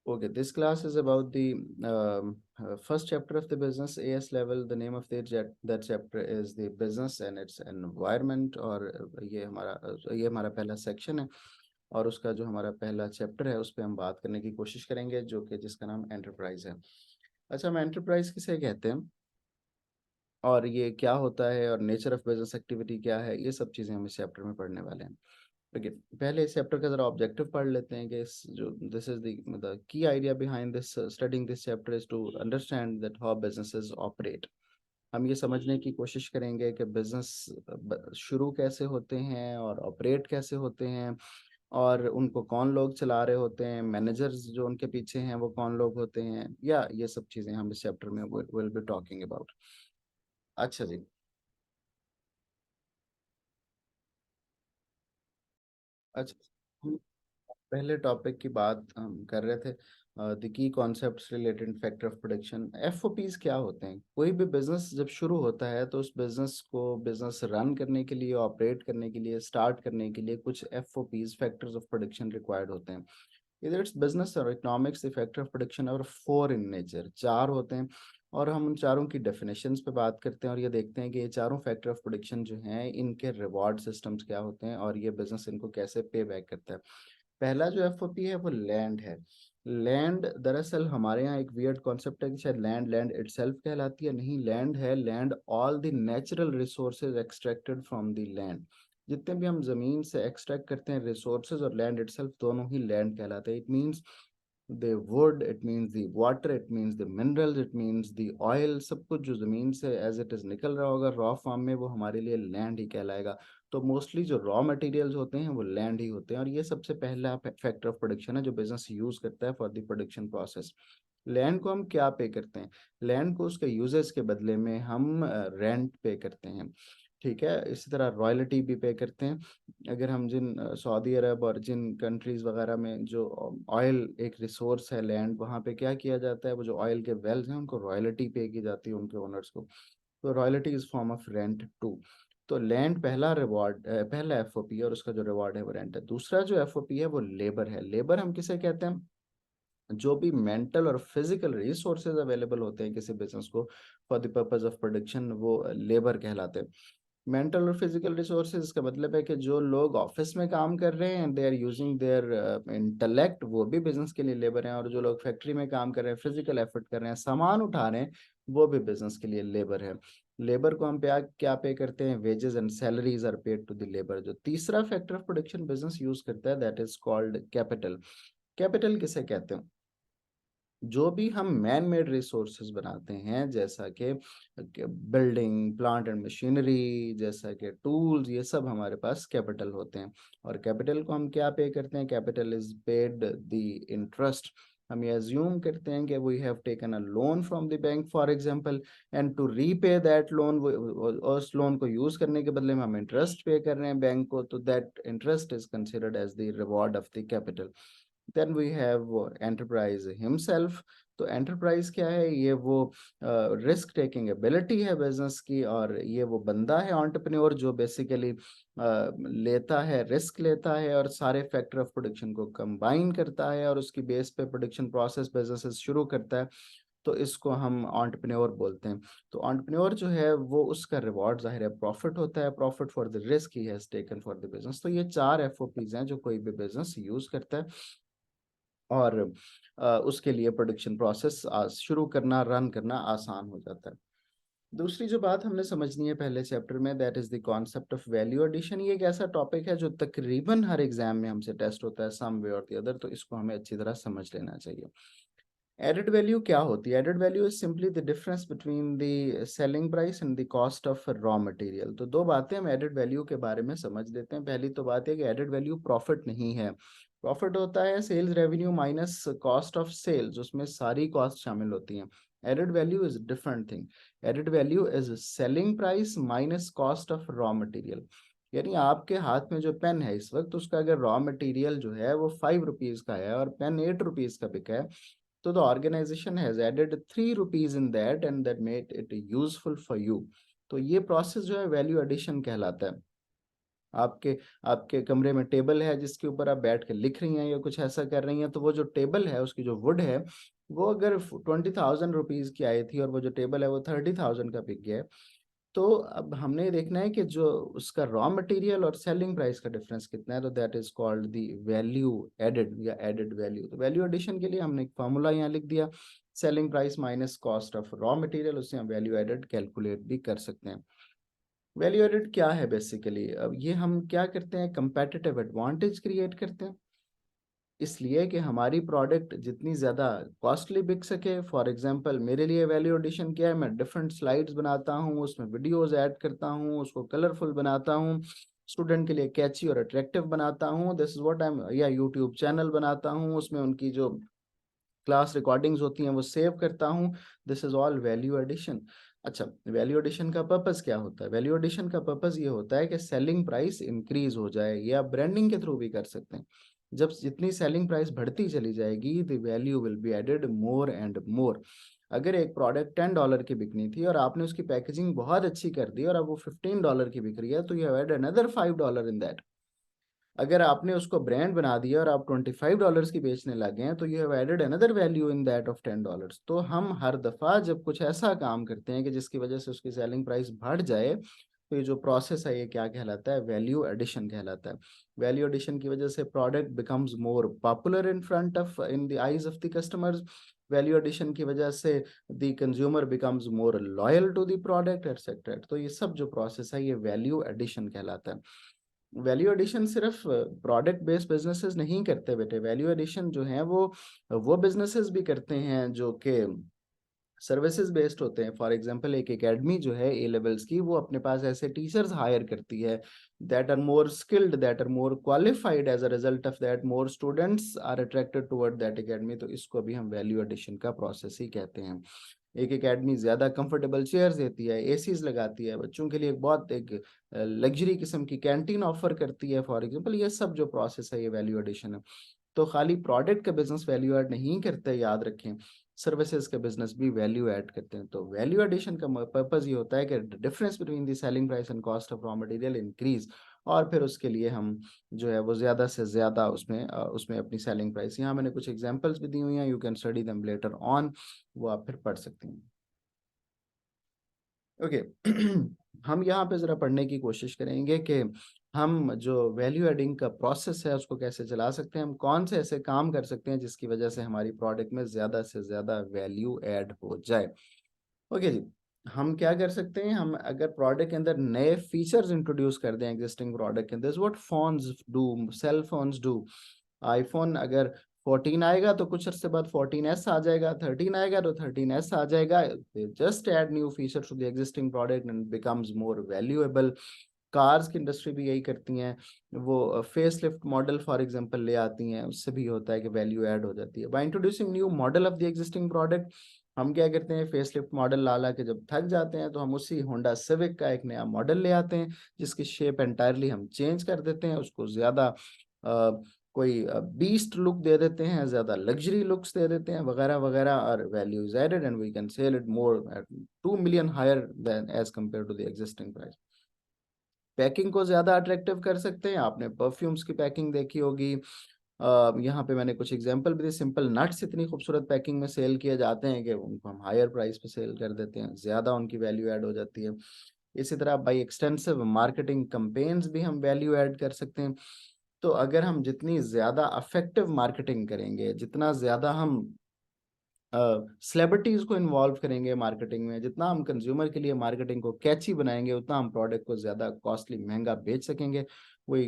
Okay, this class is about the first chapter of the business AS level. The name of that chapter is the business and its environment. और ये हमारा पहला section है और उसका जो हमारा पहला चैप्टर है उस पर हम बात करने की कोशिश करेंगे जो कि जिसका नाम एंटरप्राइज है। अच्छा, हम एंटरप्राइज किसे कहते हैं और ये क्या होता है और नेचर ऑफ बिजनेस एक्टिविटी क्या है, ये सब चीज़ें हम इस चैप्टर में पढ़ने वाले हैं। ओके, पहले इस चैप्टर का जरा ऑब्जेक्टिव पढ़ लेते हैं कि इस जो this is the key idea behind this studying this chapter is to understand that how businesses operate. हम ये समझने की कोशिश करेंगे कि बिजनेस शुरू कैसे होते हैं और ऑपरेट कैसे होते हैं और उनको कौन लोग चला रहे होते हैं, मैनेजर्स जो उनके पीछे हैं वो कौन लोग होते हैं, या ये सब चीज़ें हम इस चैप्टर में विल बी टॉकिंग अबाउट। अच्छा जी। अच्छा, हम पहले टॉपिक की बात हम कर रहे थे, the key concepts related factor of production. FOPs क्या होते हैं? कोई भी बिजनेस जब शुरू होता है तो उस बिजनेस को बिजनेस रन करने के लिए, ऑपरेट करने के लिए, स्टार्ट करने के लिए कुछ एफओपीज फैक्टर्स ऑफ प्रोडक्शन रिक्वायर्ड होते हैं। इधर इट्स बिजनेस और economics, the factor of production और फोर इन नेचर, चार होते हैं और हम उन चारों की डेफिनेशंस पे बात करते हैं और ये देखते हैं कि ये चारों फैक्टर ऑफ प्रोडक्शन जो हैं इनके रिवॉर्ड सिस्टम्स क्या होते हैं और ये बिजनेस इनको कैसे पे बैक करता है। पहला जो एफओपी है वो लैंड है। लैंड दरअसल हमारे यहाँ एक वियर्ड कॉन्सेप्ट है कि शायद लैंड लैंड इटसेल्फ कहलाती है, नहीं, लैंड है land all the natural resources extracted from the land. जितने भी हम जमीन से एक्सट्रैक्ट करते हैं रिसोर्सेज और लैंड इटसेल्फ दोनों ही लैंड कहलाते हैं। It means the wood, it means the water, it means the minerals, it means the oil, सब कुछ जो जमीन से एज इट इज निकल रहा होगा रॉ फॉर्म में वो हमारे लिए लैंड ही कहलाएगा। तो मोस्टली जो रॉ मटेरियल्स होते हैं वो लैंड ही होते हैं और ये सबसे पहला फैक्टर ऑफ प्रोडक्शन है जो बिजनेस यूज करता है for the production process. Land को हम क्या पे करते हैं? लैंड को उसके यूजेस के बदले में हम रेंट पे करते हैं। ठीक है, इसी तरह रॉयल्टी भी पे करते हैं। अगर हम जिन सऊदी अरब और जिन कंट्रीज वगैरह में जो ऑयल एक रिसोर्स है लैंड, वहाँ पे क्या किया जाता है, वो जो ऑयल के वेल्स हैं उनको रॉयल्टी पे की जाती है उनके ओनर्स को। तो royalty is form of rent too. तो लैंड पहला रिवॉर्ड, पहला एफओपी है और उसका जो रिवॉर्ड है वो रेंट है। दूसरा जो एफओपी है वो लेबर है। लेबर हम किसे कहते हैं? जो भी मेंटल और फिजिकल रिसोर्सेज अवेलेबल होते हैं किसी बिजनेस को for the purpose of production, वो लेबर कहलाते हैं। मेंटल और फिजिकल रिसोर्सेज का मतलब है कि जो लोग ऑफिस में काम कर रहे हैं they are using their intellect, वो भी बिजनेस के लिए लेबर हैं। और जो लोग फैक्ट्री में काम कर रहे हैं, फिजिकल एफर्ट कर रहे हैं, सामान उठा रहे हैं, वो भी बिजनेस के लिए लेबर है। लेबर को हम क्या पे करते हैं? Wages and salaries are paid to the labour. जो तीसरा factor of production business use करता है that is called capital. Capital किसे कहते हैं? जो भी हम मैन मेड रिसोर्सेज बनाते हैं जैसा कि बिल्डिंग, प्लांट एंड मशीनरी, जैसा कि टूल्स, ये सब हमारे पास कैपिटल होते हैं। और कैपिटल को हम क्या पे करते हैं? Capital is paid the interest. हम ये अज्यूम करते हैं कि we have taken a loan from the bank for example, and to repay that loan, उस लोन को यूज करने के बदले में हम इंटरेस्ट पे कर रहे हैं बैंक को, तो that interest is considered as the reward of the capital. Then we have enterprise himself. तो एंटरप्राइज क्या है? ये वो रिस्क टेकिंग एबिलिटी है बिजनेस की, और ये वो बंदा है एंटरप्रेन्योर जो बेसिकली लेता है, रिस्क लेता है और सारे फैक्टर ऑफ प्रोडक्शन को कंबाइन करता है और उसकी बेस पे प्रोडक्शन प्रोसेस बिजनेस शुरू करता है। तो इसको हम एंटरप्रेन्योर बोलते हैं। तो एंटरप्रेन्योर जो है वो उसका रिवॉर्ड जाहिर है प्रॉफिट होता है, profit for the risk he has taken for the business. तो ये चार एफओपीज हैं जो कोई भी बिजनेस यूज करता है और उसके लिए प्रोडक्शन प्रोसेस शुरू करना, रन करना आसान हो जाता है। दूसरी जो बात हमने समझनी है पहले चैप्टर में, that is the concept of value addition. ये एक ऐसा टॉपिक है जो तकरीबन हर एग्जाम में हमसे टेस्ट होता है सम वे और द अदर, तो इसको हमें अच्छी तरह समझ लेना चाहिए। एडेड वैल्यू क्या होती है? Added value is simply the difference between the selling price and the cost of raw material. तो दो बातें हम एडेड वैल्यू के बारे में समझ लेते हैं। पहली तो बात है कि एडेड वैल्यू प्रॉफिट नहीं है। प्रॉफिट होता है sales revenue minus cost of sales, उसमें सारी कॉस्ट शामिल होती हैं। Added value is different thing. Added value is selling price minus cost of raw material. यानी आपके हाथ में जो पेन है इस वक्त, उसका अगर रॉ मटेरियल जो है वो 5 रुपीज का है और पेन 8 रुपीज का बिका है, तो the organization has added 3 rupees in that and that made it useful for you। तो ये प्रोसेस जो है वैल्यू एडिशन कहलाता है। आपके आपके कमरे में टेबल है जिसके ऊपर आप बैठ के लिख रही हैं या कुछ ऐसा कर रही हैं, तो वो जो टेबल है उसकी जो वुड है वो अगर 20,000 रुपीज की आई थी और वो जो टेबल है वो 30,000 का बिक गया है, तो अब हमने ये देखना है कि जो उसका रॉ मटेरियल और सेलिंग प्राइस का डिफरेंस कितना है, तो that is called the value added या एडेड वैल्यू। तो वैल्यू एडिशन के लिए हमने एक फार्मूला यहाँ लिख दिया, selling price minus cost of raw material, उससे हम वैल्यू एडेड कैलकुलेट भी कर सकते हैं। वैल्यू एडेड क्या है बेसिकली? अब ये हम क्या करते हैं, कंपेटिटिव एडवांटेज क्रिएट करते हैं, इसलिए कि हमारी प्रोडक्ट जितनी ज़्यादा कॉस्टली बिक सके। फॉर एग्जांपल मेरे लिए वैल्यू एडिशन क्या है, मैं डिफरेंट स्लाइड्स बनाता हूँ, उसमें वीडियोस ऐड करता हूँ, उसको कलरफुल बनाता हूँ, स्टूडेंट के लिए कैची और अट्रैक्टिव बनाता हूँ, this is what I am, या यूट्यूब चैनल बनाता हूँ, उसमें उनकी जो क्लास रिकॉर्डिंग्स होती हैं वो सेव करता हूँ, this is all value addition. अच्छा, वैल्यू एडिशन का पर्पस क्या होता है? वैल्यू एडिशन का पर्पस ये होता है कि सेलिंग प्राइस इंक्रीज हो जाए, या ब्रांडिंग के थ्रू भी कर सकते हैं। जब जितनी सेलिंग प्राइस बढ़ती चली जाएगी, the value will be added more and more. अगर एक प्रोडक्ट $10 की बिकनी थी और आपने उसकी पैकेजिंग बहुत अच्छी कर दी और अब वो $15 की बिक रही है, तो you add another $5 in that. अगर आपने उसको ब्रांड बना दिया और आप $25 की बेचने लगे हैं, तो you have added another value in that of $10। तो हम हर दफा जब कुछ ऐसा काम करते हैं कि जिसकी वजह से उसकी सेलिंग प्राइस बढ़ जाए, तो ये जो प्रोसेस है ये क्या कहलाता है? वैल्यू एडिशन कहलाता है। वैल्यू एडिशन की वजह से product becomes more popular in front of in the eyes of the customers. Value addition की वजह से the consumer becomes more loyal to the product etcetera. तो ये सब जो प्रोसेस है ये वैल्यू एडिशन कहलाता है। वैल्यू एडिशन सिर्फ प्रोडक्ट बेस्ड बिजनेसेस नहीं करते बेटे, वैल्यू एडिशन जो है वो बिजनेसेस भी करते हैं जो कि सर्विसेज बेस्ड होते हैं। फॉर एग्जांपल एक एकेडमी जो है ए लेवल्स की, वो अपने पास ऐसे टीचर्स हायर करती है that are more skilled, that are more qualified, as a result of that more students are attracted toward that academy. तो इसको भी हम वैल्यू एडिशन का प्रोसेस ही कहते हैं। एक एकेडमी ज्यादा कंफर्टेबल चेयर्स देती है, एसीज लगाती है, बच्चों के लिए एक बहुत एक लग्जरी किस्म की कैंटीन ऑफर करती है, फॉर एग्जांपल, ये सब जो प्रोसेस है ये वैल्यू एडिशन है। तो खाली प्रोडक्ट का बिजनेस वैल्यू ऐड नहीं करते, याद रखें, सर्विसेज का बिजनेस भी वैल्यू ऐड करते हैं। तो वैल्यू एडिशन का पर्पस ये होता है कि difference between the selling price and cost of raw material increase, और फिर उसके लिए हम जो है वो ज्यादा से ज्यादा उसमें अपनी सेलिंग प्राइस, यहाँ मैंने कुछ एग्जांपल्स भी दी हुई हैं, you can study them later on, वो आप फिर पढ़ सकते हैं। ओके हम यहाँ पे जरा पढ़ने की कोशिश करेंगे कि हम जो वैल्यू एडिंग का प्रोसेस है उसको कैसे चला सकते हैं, हम कौन से ऐसे काम कर सकते हैं जिसकी वजह से हमारी प्रोडक्ट में ज्यादा से ज्यादा वैल्यू ऐड हो जाए। ओके जी, हम क्या कर सकते हैं, हम अगर प्रोडक्ट के अंदर नए फीचर्स इंट्रोड्यूस कर दें एग्जिस्टिंग प्रोडक्ट के अंदर, what phones do, sell phones do. IPhone अगर 14 आएगा तो कुछ अर्से बाद 14s आ जाएगा, 13 आएगा तो 13s आ जाएगा। Just add new features to the existing product and becomes more valuable. Cars की इंडस्ट्री भी यही करती हैं, वो face lift model for example ले आती हैं, उससे भी होता है कि वैल्यू ऐड हो जाती है। By introducing new model of the existing product, हम क्या करते हैं, फेस लिफ्ट मॉडल ला ला के जब थक जाते हैं तो हम उसी होंडा सिविक का एक नया मॉडल ले आते हैं जिसकी शेप एंटायरली हम चेंज कर देते हैं, उसको ज्यादा कोई बीस्ट लुक दे देते हैं, ज्यादा लग्जरी लुक्स दे देते हैं, वगैरह वगैरह, और value is added and we can sell it more at 2 million higher than as compare to the existing price. Packing को ज्यादा अट्रैक्टिव कर सकते हैं, आपने परफ्यूम्स की पैकिंग देखी होगी, यहाँ पे मैंने कुछ एग्जांपल भी दिए, सिंपल नट्स इतनी खूबसूरत पैकिंग में सेल किए जाते हैं कि उनको हम हायर प्राइस पे सेल कर देते हैं, ज्यादा उनकी वैल्यू ऐड हो जाती है। इसी तरह बाई एक्सटेंसिव मार्केटिंग कंपेन्स भी हम वैल्यू ऐड कर सकते हैं। तो अगर हम जितनी ज्यादा अफेक्टिव मार्केटिंग करेंगे, जितना ज्यादा हम सेलिब्रिटीज को इन्वॉल्व करेंगे मार्केटिंग में, जितना हम कंज्यूमर के लिए मार्केटिंग को कैची बनाएंगे, उतना हम प्रोडक्ट को ज्यादा कॉस्टली महंगा बेच सकेंगे। We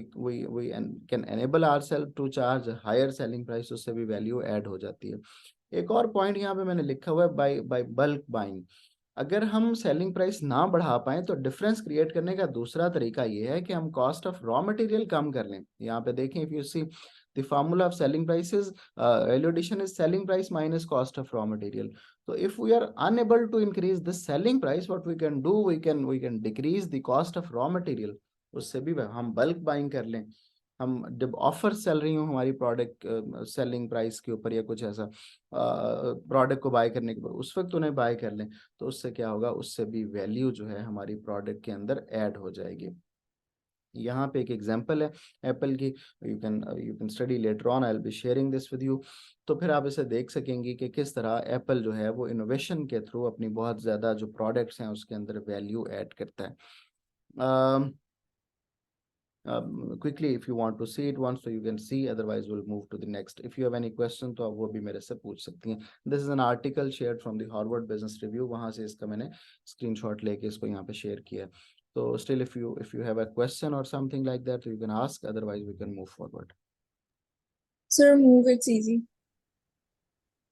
can enable ourself to charge higher selling price, उससे भी वैल्यू ऐड हो जाती है। एक और पॉइंट यहाँ पे मैंने लिखा हुआ है, बाय बाय बल्क बाइंग। अगर हम सेलिंग प्राइस ना बढ़ा पाए तो डिफरेंस क्रिएट करने का दूसरा तरीका ये है कि हम कॉस्ट ऑफ रॉ मटेरियल कम कर लें। यहाँ पे देखें, if you see the formula of selling prices, value addition is selling price minus cost of raw material. तो if we are unable to increase the selling price, what we can do, we can decrease the cost of raw material. उससे भी हम bulk buying कर लें, हम जब offer चल रही हो हमारी प्रोडक्ट सेलिंग प्राइस के ऊपर या कुछ ऐसा प्रोडक्ट को बाय करने के बाद उस वक्त उन्हें बाय कर लें, तो उससे क्या होगा, उससे भी वैल्यू जो है हमारी प्रोडक्ट के अंदर ऐड हो जाएगी। यहाँ पे एक एग्जांपल है एप्पल की, you can study later on, I will be sharing this with you. तो फिर आप इसे देख सकेंगे कि किस तरह एप्पल जो है वो इनोवेशन के थ्रू अपनी बहुत ज़्यादा जो प्रोडक्ट्स हैं उसके अंदर वैल्यू ऐड करता है। Quickly, if you want to see it once, so you can see, otherwise we'll move to the next. If you have any question तो आप वो भी मेरे से पूछ सकती हैं। This is an article shared from the Harvard Business Review, वहाँ से इसका मैंने screenshot लेके इसको यहाँ पे share किया है। तो still if you have a question or something like that, you can ask, otherwise we can move forward. Sir, move, it's easy.